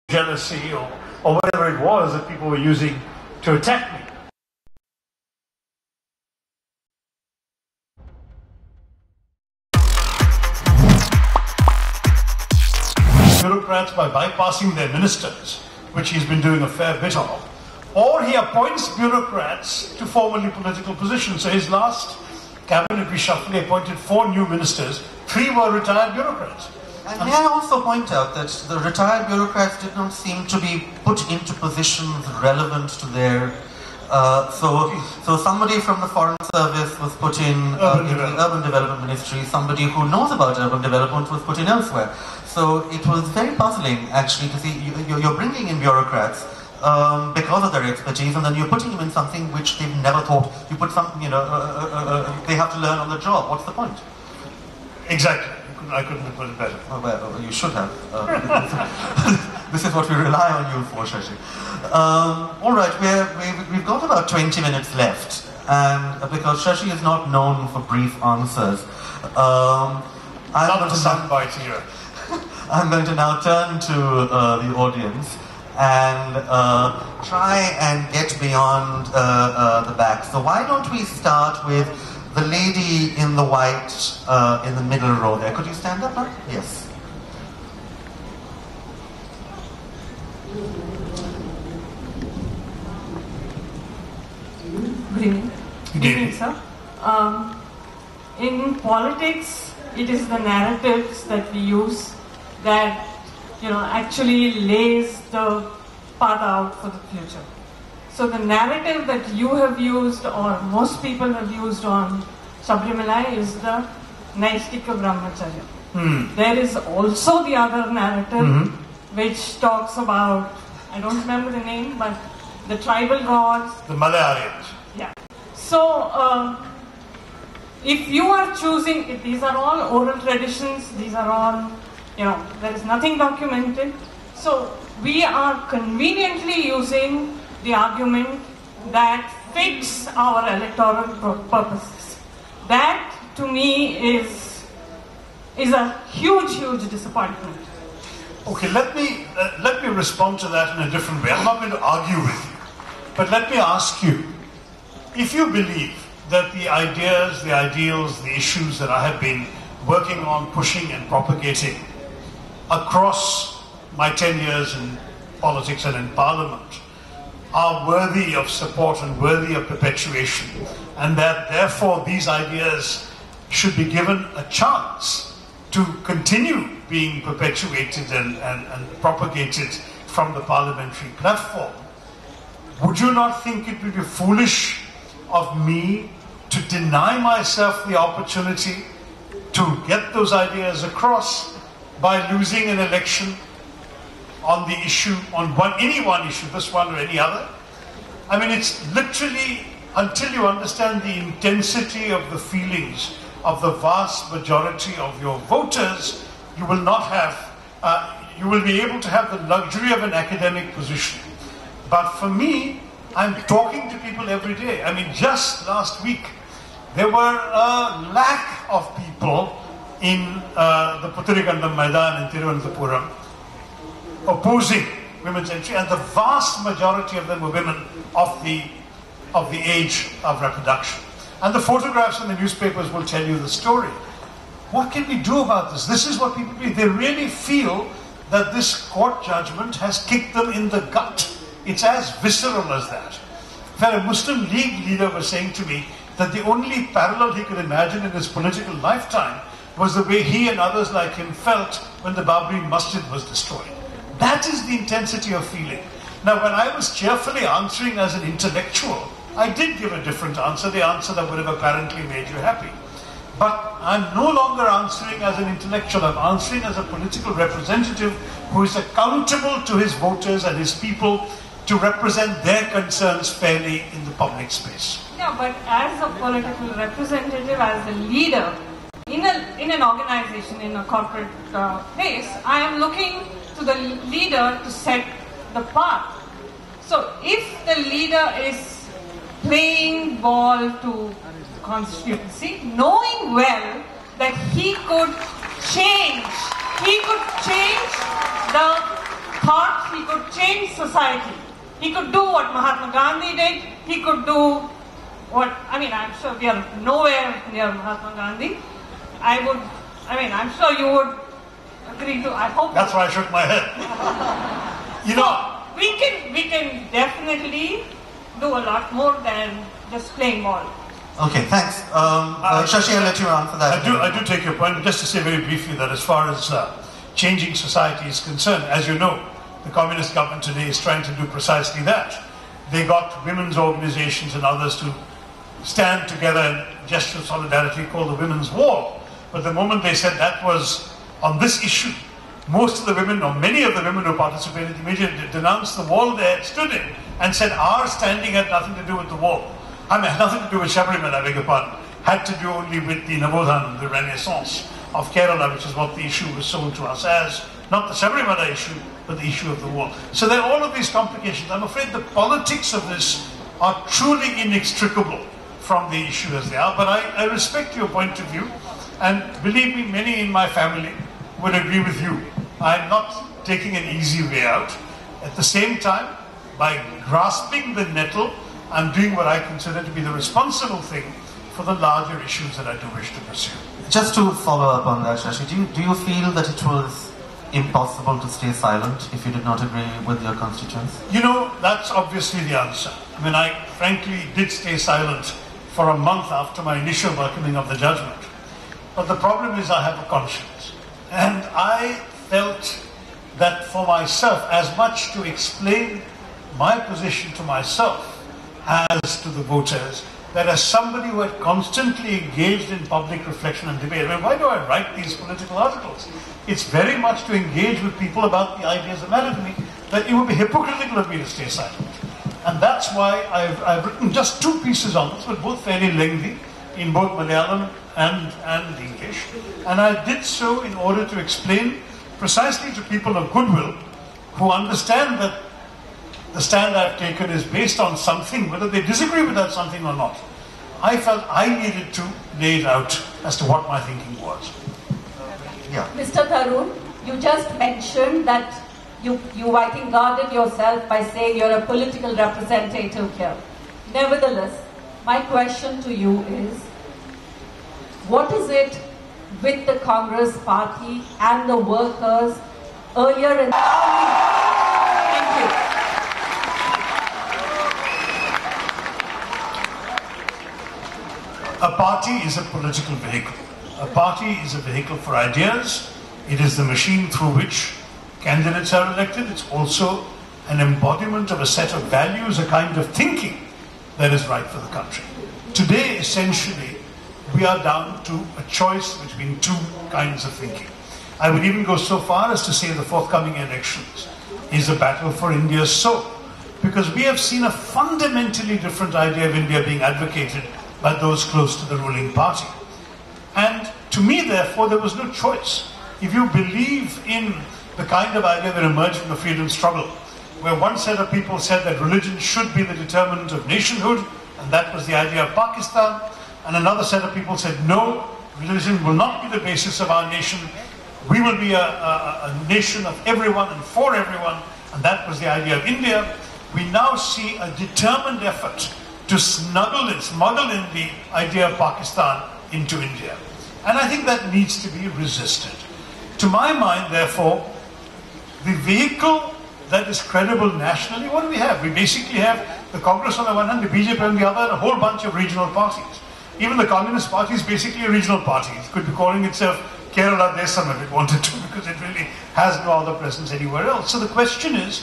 jealousy or whatever it was that people were using to attack me. Bureaucrats by bypassing their ministers, which he's been doing a fair bit of, or he appoints bureaucrats to formally political positions. So his last cabinet reshuffle, he appointed 4 new ministers, 3 were retired bureaucrats. And may I also point out that the retired bureaucrats did not seem to be put into positions relevant to their... So somebody from the Foreign Service was put in the Urban Development Ministry, somebody who knows about urban development was put in elsewhere. So it was very puzzling actually to see you're bringing in bureaucrats because of their expertise, and then you're putting them in something which they've never thought. You put something, they have to learn on the job. What's the point? Exactly. I couldn't have put it better. Oh, well, you should have. This is what we rely on you for, Shashi. All right, we've got about 20 minutes left, and because Shashi is not known for brief answers, not a soundbite here. I'm going to now turn to the audience and try and get beyond the back. So why don't we start with the lady in the white in the middle row there. Could you stand up now? Yes. Good evening. Good evening, sir. In politics, it is the narratives that we use that actually lays the path out for the future. So the narrative that you have used, or most people have used on Sabrimala, is the Naistika Brahmacharya. There is also the other narrative which talks about, I don't remember the name, but the tribal gods. The Malayalayans. Yeah. So if you are choosing, these are all oral traditions, these are all, there is nothing documented. So we are conveniently using the argument that fits our electoral purposes. That, to me, is a huge disappointment. Okay, let me respond to that in a different way. I'm not going to argue with you, but let me ask you, if you believe that the ideas, the ideals, the issues that I have been working on, pushing and propagating across my 10 years in politics and in Parliament are worthy of support and worthy of perpetuation, and that therefore these ideas should be given a chance to continue being perpetuated and propagated from the parliamentary platform, would you not think it would be foolish of me to deny myself the opportunity to get those ideas across by losing an election on the issue, on any one issue, this one or any other? I mean, it's literally, until you understand the intensity of the feelings of the vast majority of your voters, you will not have, you will be able to have the luxury of an academic position. But for me, I'm talking to people every day. I mean, just last week, there were a lack of people in the Putturikandam Maidan in Thiruvananthapuram opposing women's entry, and the vast majority of them were women of the age of reproduction. And the photographs in the newspapers will tell you the story. What can we do about this? This is what people do. They really feel that this court judgment has kicked them in the gut. It's as visceral as that. In fact, a Muslim League leader was saying to me that the only parallel he could imagine in his political lifetime was the way he and others like him felt when the Babri Masjid was destroyed. That is the intensity of feeling. Now, when I was cheerfully answering as an intellectual, I did give a different answer, the answer that would have apparently made you happy. But I'm no longer answering as an intellectual, I'm answering as a political representative who is accountable to his voters and his people to represent their concerns fairly in the public space. Yeah, but as a political representative, as a leader, in an organization, in a corporate place, I am looking to the leader to set the path. So if the leader is playing ball to constituency, knowing well that he could change the thought he could change society. He could do what Mahatma Gandhi did. He could do what, I'm sure we are nowhere near Mahatma Gandhi. I'm sure you would agree to, I hope. That's why I shook my head. We can definitely do a lot more than just playing ball. Okay, thanks. Shashi, I'll let you answer that. I do take your point, just to say very briefly that as far as changing society is concerned, as you know, the communist government today is trying to do precisely that. They got women's organizations and others to stand together in gesture of solidarity called the Women's Wall. But the moment they said that was on this issue, most of the women, or many of the women who participated immediately denounced the wall they had stood in and said our standing had nothing to do with the wall. Had nothing to do with Shabarimala, I beg your pardon. Had to do only with the Navodhanam, the Renaissance of Kerala, which is what the issue was sold to us as. Not the Shabarimala issue, but the issue of the wall. So there are all of these complications. I'm afraid the politics of this are truly inextricable from the issue as they are. But I respect your point of view. And believe me, many in my family would agree with you. I'm not taking an easy way out. At the same time, by grasping the nettle, I'm doing what I consider to be the responsible thing for the larger issues that I do wish to pursue. Just to follow up on that, Shashi, do you feel that it was impossible to stay silent if you did not agree with your constituents? That's obviously the answer. I frankly did stay silent for a month after my initial welcoming of the judgment. But the problem is I have a conscience. And I felt that for myself, as much to explain my position to myself as to the voters, that as somebody who had constantly engaged in public reflection and debate, why do I write these political articles? It's very much to engage with people about the ideas that matter to me, that it would be hypocritical of me to stay silent. And that's why I've written just 2 pieces on this, but both fairly lengthy, in both Malayalam and English. And I did so in order to explain precisely to people of goodwill who understand that the stand I've taken is based on something, whether they disagree with that something or not. I felt I needed to lay it out as to what my thinking was. Yeah. Mr. Tharoor, you just mentioned that you I think, guarded yourself by saying you're a political representative here. Nevertheless, my question to you is, what is it with the Congress party and the workers earlier in... Thank you. A party is a political vehicle. A party is a vehicle for ideas. It is the machine through which candidates are elected. It's also an embodiment of a set of values, a kind of thinking that is right for the country. Today, essentially, we are down to a choice between 2 kinds of thinking. I would even go so far as to say the forthcoming elections is a battle for India's soul, because we have seen a fundamentally different idea of India being advocated by those close to the ruling party. And to me, therefore, there was no choice. If you believe in the kind of idea that emerged from the freedom struggle, where one set of people said that religion should be the determinant of nationhood, and that was the idea of Pakistan, and another set of people said, no, religion will not be the basis of our nation. We will be a nation of everyone and for everyone, and that was the idea of India. We now see a determined effort to smuggle in the idea of Pakistan into India. And I think that needs to be resisted. To my mind, therefore, the vehicle that is credible nationally, what do we have? We basically have the Congress on the one hand, the BJP on the other, and a whole bunch of regional parties. Even the Communist Party is basically a regional party. It could be calling itself Kerala Desam if it wanted to, because it really has no other presence anywhere else. So the question is,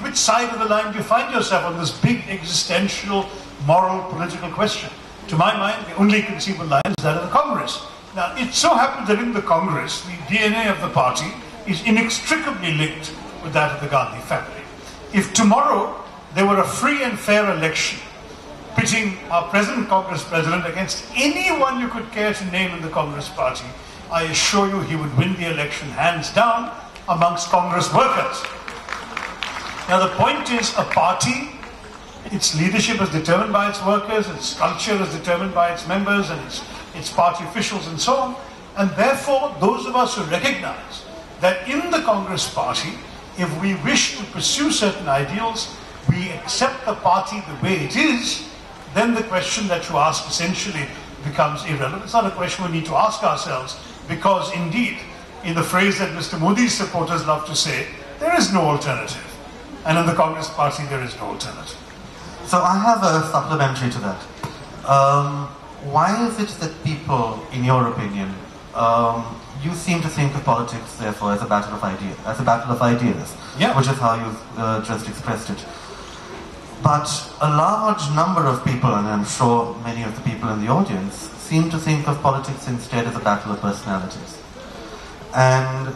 which side of the line do you find yourself on this big existential, moral, political question? To my mind, the only conceivable line is that of the Congress. Now, it so happens that in the Congress, the DNA of the party is inextricably linked with that of the Gandhi family. If tomorrow there were a free and fair election pitting our present Congress president against anyone you could care to name in the Congress party, I assure you he would win the election hands down amongst Congress workers. Now the point is, a party, its leadership is determined by its workers, its culture is determined by its members and its party officials and so on. And therefore, those of us who recognize that in the Congress party, if we wish to pursue certain ideals, we accept the party the way it is, then the question that you ask essentially becomes irrelevant. It's not a question we need to ask ourselves, because indeed, in the phrase that Mr. Modi's supporters love to say, there is no alternative. And in the Congress party, there is no alternative. So I have a supplementary to that. Why is it that people, in your opinion, you seem to think of politics, therefore, as a battle of ideas, Yeah. which is how you've just expressed it. But a large number of people, and I'm sure many of the people in the audience, seem to think of politics instead as a battle of personalities. And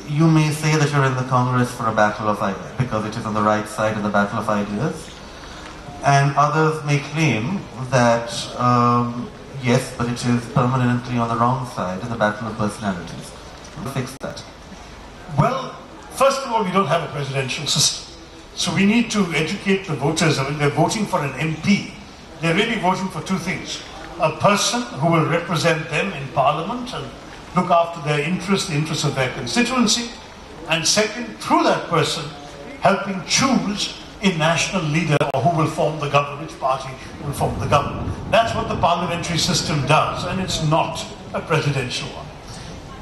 you may say that you're in the Congress for a battle of ideas, because it is on the right side in the battle of ideas. And others may claim that, yes, but it is permanently on the wrong side in the battle of personalities. Fix that. Well, first of all, we don't have a presidential system. So we need to educate the voters. I mean, they're voting for an MP. They're really voting for two things. A person who will represent them in Parliament and look after their interests, the interests of their constituency. And second, through that person, helping choose a national leader or who will form the government, which party will form the government. That's what the parliamentary system does, and it's not a presidential one.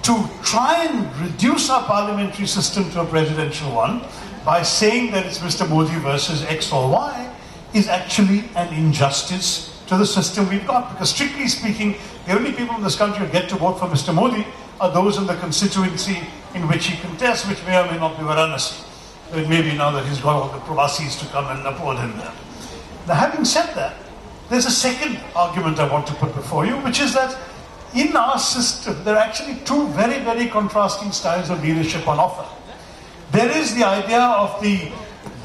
To try and reduce our parliamentary system to a presidential one by saying that it's Mr. Modi versus X or Y is actually an injustice to the system we've got. Because strictly speaking, the only people in this country who get to vote for Mr. Modi are those in the constituency in which he contests, which may or may not be Varanasi. It may be now that he's got all the Pravasis to come and applaud him there. Now, having said that, there's a second argument I want to put before you, which is that in our system, there are actually two very, very contrasting styles of leadership on offer. There is the idea of the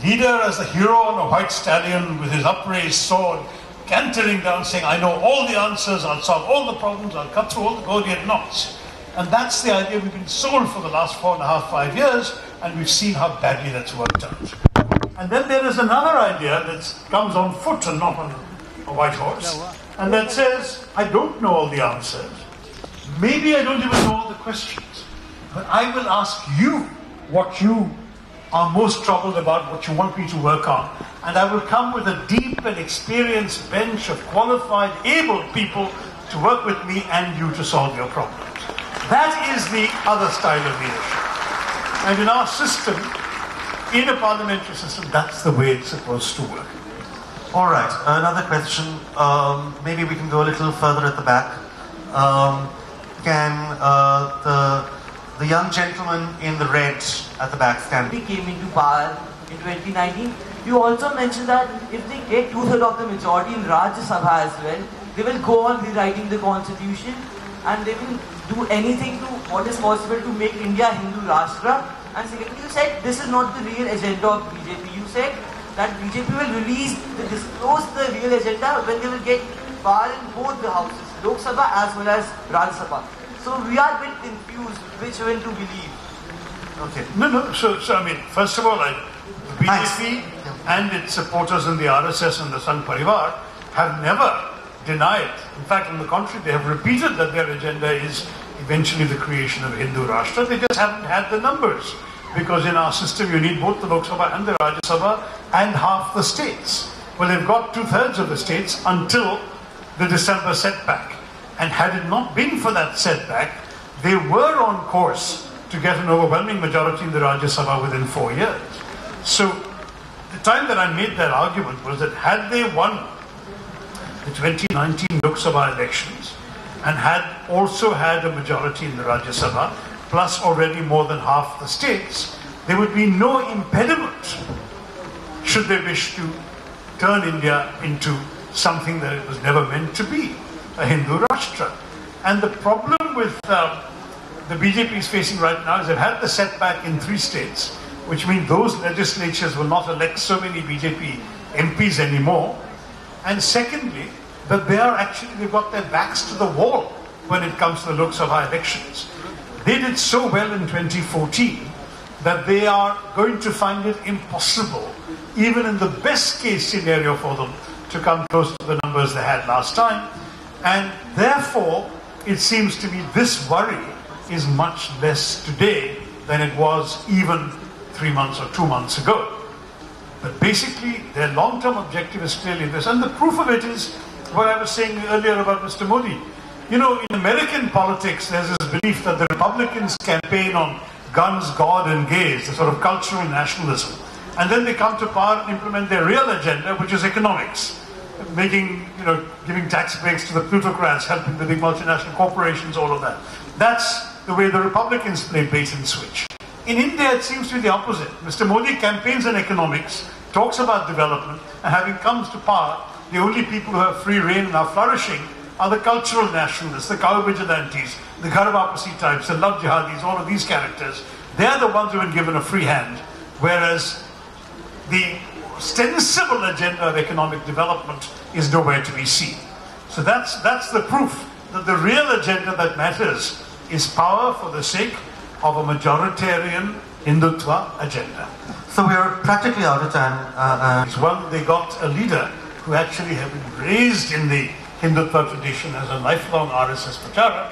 leader as a hero on a white stallion with his upraised sword, cantering down saying, I know all the answers, I'll solve all the problems, I'll cut through all the Gordian knots. And that's the idea we've been sold for the last 4.5, 5 years, and we've seen how badly that's worked out. And then there is another idea that comes on foot and not on a white horse, and that says, I don't know all the answers. Maybe I don't even know all the questions, but I will ask you what you are most troubled about, what you want me to work on, and I will come with a deep and experienced bench of qualified, able people to work with me and you to solve your problems. That is the other style of leadership. And in our system, in a parliamentary system, that's the way it's supposed to work. All right, another question. Maybe we can go a little further at the back. Can the young gentleman in the red at the back stand? We came into power in 2019. You also mentioned that if they get 2/3 of the majority in Rajya Sabha as well, they will go on rewriting the constitution and they will do anything to what is possible to make India Hindu Rashtra. And secondly, you said this is not the real agenda of BJP. You said that BJP will disclose the real agenda when they will get power in both the houses, Lok Sabha as well as Rajya Sabha. So we are a bit confused which one to believe. Okay. No. So I mean, first of all, the BJP and its supporters in the RSS and the Sangh Parivar have never denied. In fact, on the contrary, they have repeated that their agenda is eventually the creation of a Hindu Rashtra. They just haven't had the numbers. Because in our system, you need both the Lok Sabha and the Rajya Sabha and half the states. Well, they've got 2/3 of the states until the December setback. And had it not been for that setback, they were on course to get an overwhelming majority in the Rajya Sabha within 4 years. So the time that I made that argument was that had they won the 2019 Lok Sabha elections and had also had a majority in the Rajya Sabha, plus already more than half the states, there would be no impediment should they wish to turn India into something that it was never meant to be, a Hindu Rashtra. And the problem with the BJP is facing right now is they've had the setback in 3 states, which means those legislatures will not elect so many BJP MPs anymore. And secondly, that they've got their backs to the wall when it comes to the Lok Sabha elections. They did so well in 2014 that they are going to find it impossible, even in the best case scenario for them, to come close to the numbers they had last time. And therefore, it seems to me this worry is much less today than it was even 3 months or 2 months ago. But basically, their long-term objective is clearly this. And the proof of it is what I was saying earlier about Mr. Modi. You know, in American politics, there's this belief that the Republicans campaign on guns, God, and gays, the sort of cultural nationalism. And then they come to power and implement their real agenda, which is economics. Giving tax breaks to the plutocrats, helping the big multinational corporations, all of that. That's the way the Republicans play bait and switch. In India, it seems to be the opposite. Mr. Modi campaigns on economics, talks about development, and having comes to power, the only people who have free reign and are flourishing are the cultural nationalists, the cow vigilantes, the Gharwapasi types, the love jihadis, all of these characters. They're the ones who have been given a free hand, whereas the ostensible agenda of economic development is nowhere to be seen. So that's the proof that the real agenda that matters is power for the sake of a majoritarian Hindutva agenda. So we're practically out of time. One, they got a leader who actually had been raised in the Hindutva tradition as a lifelong RSS pracharak,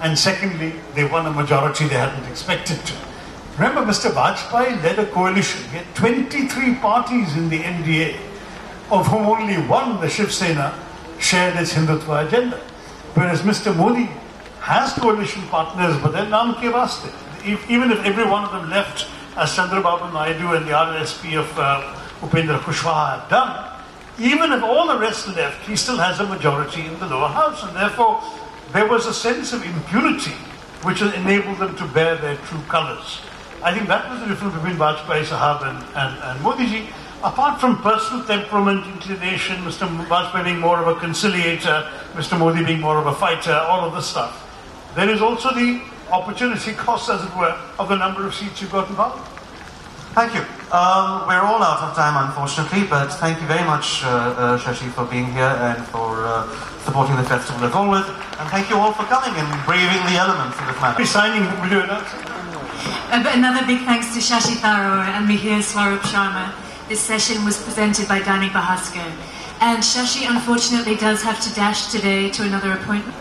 and secondly, they won a majority they hadn't expected to. Remember, Mr. Vajpayee led a coalition. He had 23 parties in the NDA, of whom only one, the Shiv Sena, shared its Hindutva agenda. Whereas Mr. Modi has coalition partners, but they're naam ke vaste. Even if every one of them left, as Chandrababu Naidu and the RSP of Upendra Kushwaha have done, even if all the rest left, he still has a majority in the lower house. And therefore, there was a sense of impunity which enabled them to bear their true colours. I think that was the difference between Vajpayee Sahab and Modi ji. Apart from personal temperament, inclination, Mr. Vajpayee being more of a conciliator, Mr. Modi being more of a fighter, all of this stuff, there is also the opportunity cost, as it were, of the number of seats you got involved. Thank you. We're all out of time, unfortunately, but thank you very much, Shashi, for being here and for supporting the festival as always. And thank you all for coming and braving the elements in this manner. Be signing, will you announce? Another big thanks to Shashi Tharoor and Mihir Swarup Sharma. This session was presented by Dani Bahaskar. And Shashi unfortunately does have to dash today to another appointment.